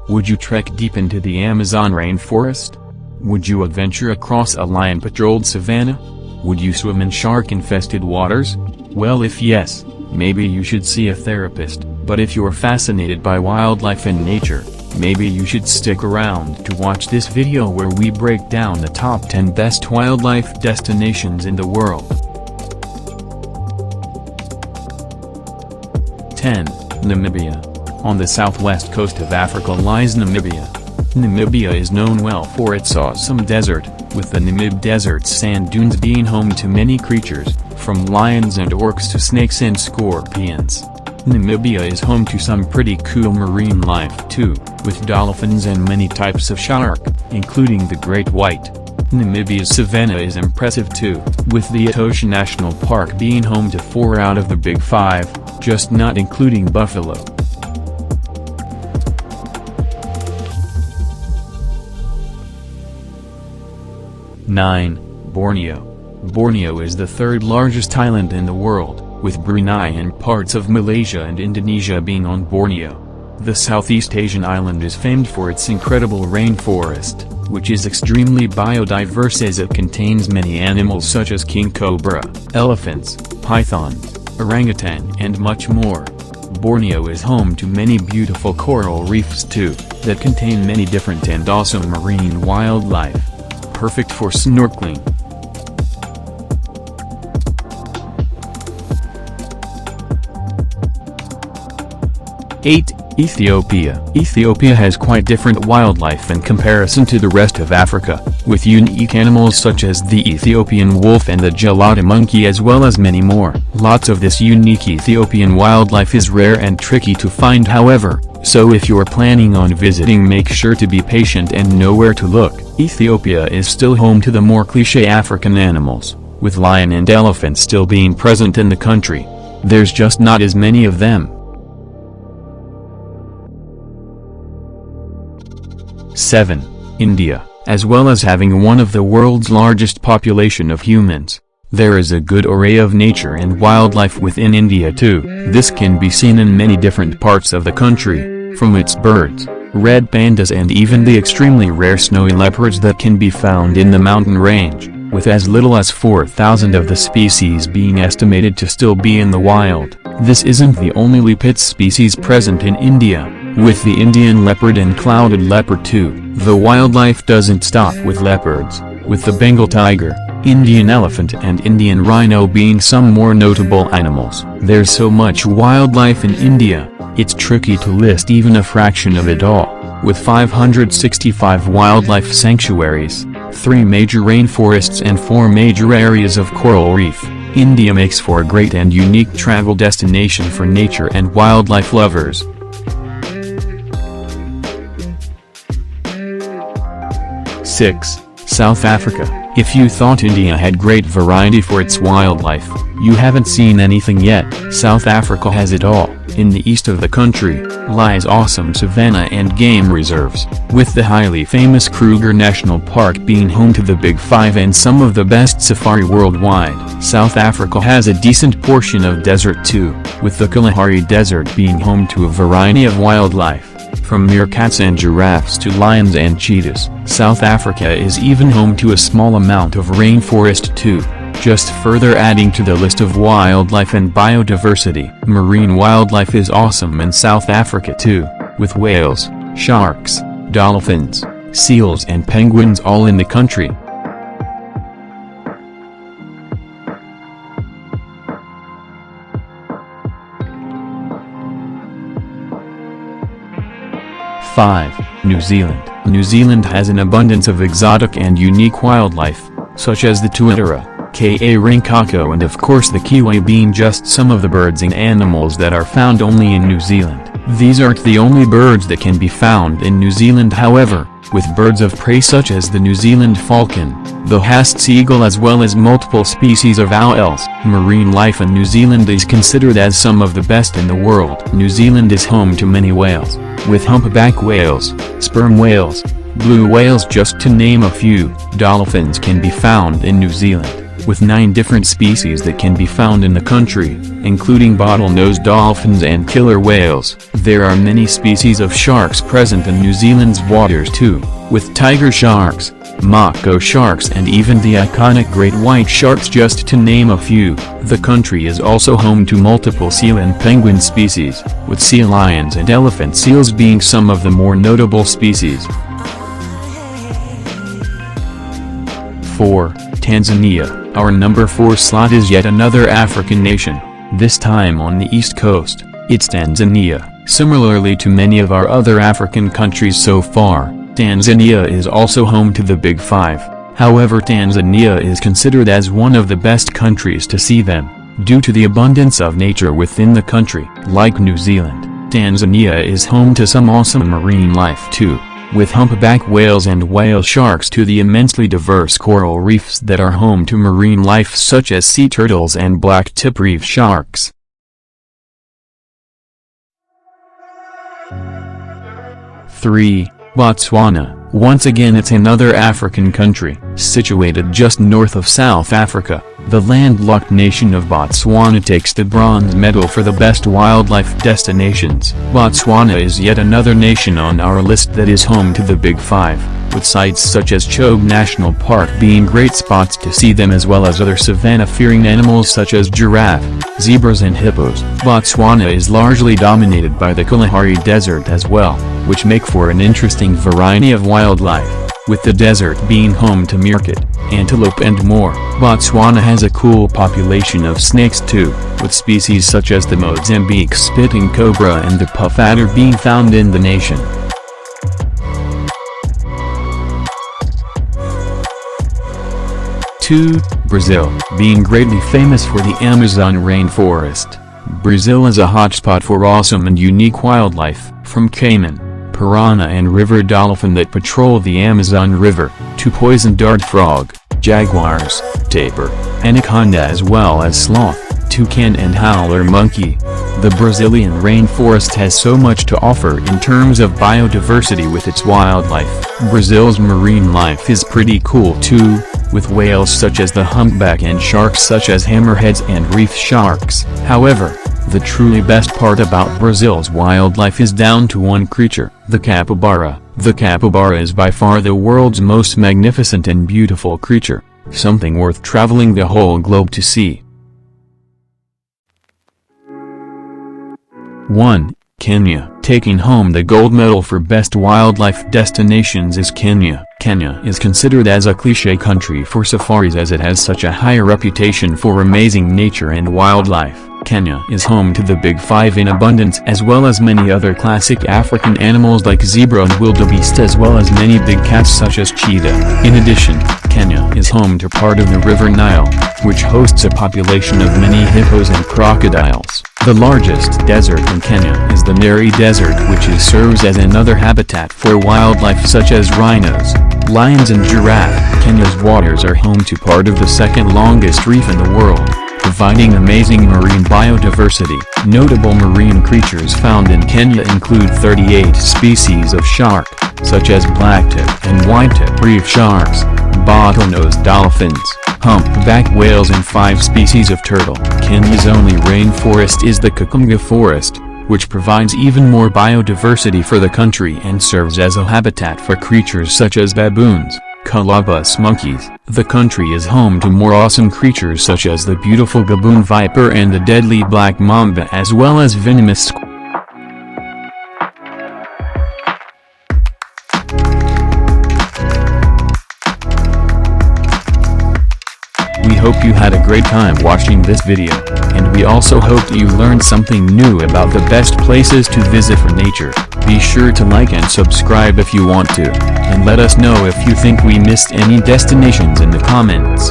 Would you trek deep into the Amazon rainforest? Would you adventure across a lion-patrolled savanna? Would you swim in shark-infested waters? Well, if yes, maybe you should see a therapist, but if you're fascinated by wildlife and nature, maybe you should stick around to watch this video where we break down the top 10 best wildlife destinations in the world. 10. Namibia. On the southwest coast of Africa lies Namibia. Namibia is known well for its awesome desert, with the Namib Desert's sand dunes being home to many creatures, from lions and orcs to snakes and scorpions. Namibia is home to some pretty cool marine life too, with dolphins and many types of shark, including the great white. Namibia's savanna is impressive too, with the Ethiopia National Park being home to 4 out of the big 5, just not including buffalo. 9. Borneo. Borneo is the third largest island in the world, with Brunei and parts of Malaysia and Indonesia being on Borneo. The Southeast Asian island is famed for its incredible rainforest, which is extremely biodiverse as it contains many animals such as king cobra, elephants, pythons, orangutan and much more. Borneo is home to many beautiful coral reefs too, that contain many different and awesome marine wildlife. Perfect for snorkeling. 8. Ethiopia. Ethiopia has quite different wildlife in comparison to the rest of Africa, with unique animals such as the Ethiopian wolf and the gelada monkey as well as many more. Lots of this unique Ethiopian wildlife is rare and tricky to find however, so if you're planning on visiting make sure to be patient and know where to look. Ethiopia is still home to the more cliché African animals, with lion and elephant still being present in the country. There's just not as many of them. 7. India. As well as having one of the world's largest population of humans, there is a good array of nature and wildlife within India too. This can be seen in many different parts of the country, from its birds, red pandas and even the extremely rare snowy leopards that can be found in the mountain range, with as little as 4,000 of the species being estimated to still be in the wild. This isn't the only leopard species present in India, with the Indian leopard and clouded leopard too. The wildlife doesn't stop with leopards, with the Bengal tiger, Indian elephant and Indian rhino being some more notable animals. There's so much wildlife in India, it's tricky to list even a fraction of it all. With 565 wildlife sanctuaries, 3 major rainforests and 4 major areas of coral reef, India makes for a great and unique travel destination for nature and wildlife lovers. 6. South Africa. If you thought India had great variety for its wildlife, you haven't seen anything yet. South Africa has it all. In the east of the country, lies awesome savanna and game reserves, with the highly famous Kruger National Park being home to the Big 5 and some of the best safari worldwide. South Africa has a decent portion of desert too, with the Kalahari Desert being home to a variety of wildlife, from meerkats and giraffes to lions and cheetahs. South Africa is even home to a small amount of rainforest too, just further adding to the list of wildlife and biodiversity. Marine wildlife is awesome in South Africa too, with whales, sharks, dolphins, seals and penguins all in the country. 5. New Zealand. New Zealand has an abundance of exotic and unique wildlife, such as the tuatara, ka ringkako and of course the kiwi being just some of the birds and animals that are found only in New Zealand. These aren't the only birds that can be found in New Zealand however, with birds of prey such as the New Zealand falcon, the Haast's eagle as well as multiple species of owls. Marine life in New Zealand is considered as some of the best in the world. New Zealand is home to many whales, with humpback whales, sperm whales, blue whales just to name a few. Dolphins can be found in New Zealand, with 9 different species that can be found in the country, including bottlenose dolphins and killer whales. There are many species of sharks present in New Zealand's waters too, with tiger sharks, mako sharks and even the iconic great white sharks, just to name a few. The country is also home to multiple seal and penguin species, with sea lions and elephant seals being some of the more notable species. 4. Tanzania. Our number 4 slot is yet another African nation, this time on the east coast. It's Tanzania. Similarly to many of our other African countries so far, Tanzania is also home to the Big Five. However, Tanzania is considered as one of the best countries to see them, due to the abundance of nature within the country. Like New Zealand, Tanzania is home to some awesome marine life too, with humpback whales and whale sharks to the immensely diverse coral reefs that are home to marine life such as sea turtles and black-tip reef sharks. 3. Botswana. Once again, it's another African country, situated just north of South Africa. The landlocked nation of Botswana takes the bronze medal for the best wildlife destinations. Botswana is yet another nation on our list that is home to the Big Five, with sites such as Chobe National Park being great spots to see them, as well as other savanna-fearing animals such as giraffe, zebras and hippos. Botswana is largely dominated by the Kalahari Desert as well, which make for an interesting variety of wildlife, with the desert being home to meerkat, antelope and more. Botswana has a cool population of snakes too, with species such as the Mozambique spitting cobra and the puff adder being found in the nation. 2. Brazil. Being greatly famous for the Amazon rainforest, Brazil is a hotspot for awesome and unique wildlife, from caiman, piranha and river dolphin that patrol the Amazon River, to poison dart frog, jaguars, tapir, anaconda as well as sloth, toucan and howler monkey. The Brazilian rainforest has so much to offer in terms of biodiversity with its wildlife. Brazil's marine life is pretty cool too, with whales such as the humpback and sharks such as hammerheads and reef sharks. However, the truly best part about Brazil's wildlife is down to one creature, the capybara. The capybara is by far the world's most magnificent and beautiful creature, something worth traveling the whole globe to see. 1. Kenya. Taking home the gold medal for best wildlife destinations is Kenya. Kenya is considered as a cliché country for safaris as it has such a high reputation for amazing nature and wildlife. Kenya is home to the Big Five in abundance, as well as many other classic African animals like zebra and wildebeest, as well as many big cats such as cheetah. In addition, Kenya is home to part of the River Nile, which hosts a population of many hippos and crocodiles. The largest desert in Kenya is the Nyeri Desert, which serves as another habitat for wildlife such as rhinos, lions and giraffe. Kenya's waters are home to part of the second longest reef in the world, providing amazing marine biodiversity. Notable marine creatures found in Kenya include 38 species of shark, such as blacktip and whitetip reef sharks, bottlenose dolphins, humpback whales and 5 species of turtle. Kenya's only rainforest is the Kakunga Forest, which provides even more biodiversity for the country and serves as a habitat for creatures such as baboons, colobus monkeys. The country is home to more awesome creatures such as the beautiful gaboon viper and the deadly black mamba, as well as venomous squid. We hope you had a great time watching this video, and we also hope you learned something new about the best places to visit for nature. Be sure to like and subscribe if you want to, and let us know if you think we missed any destinations in the comments.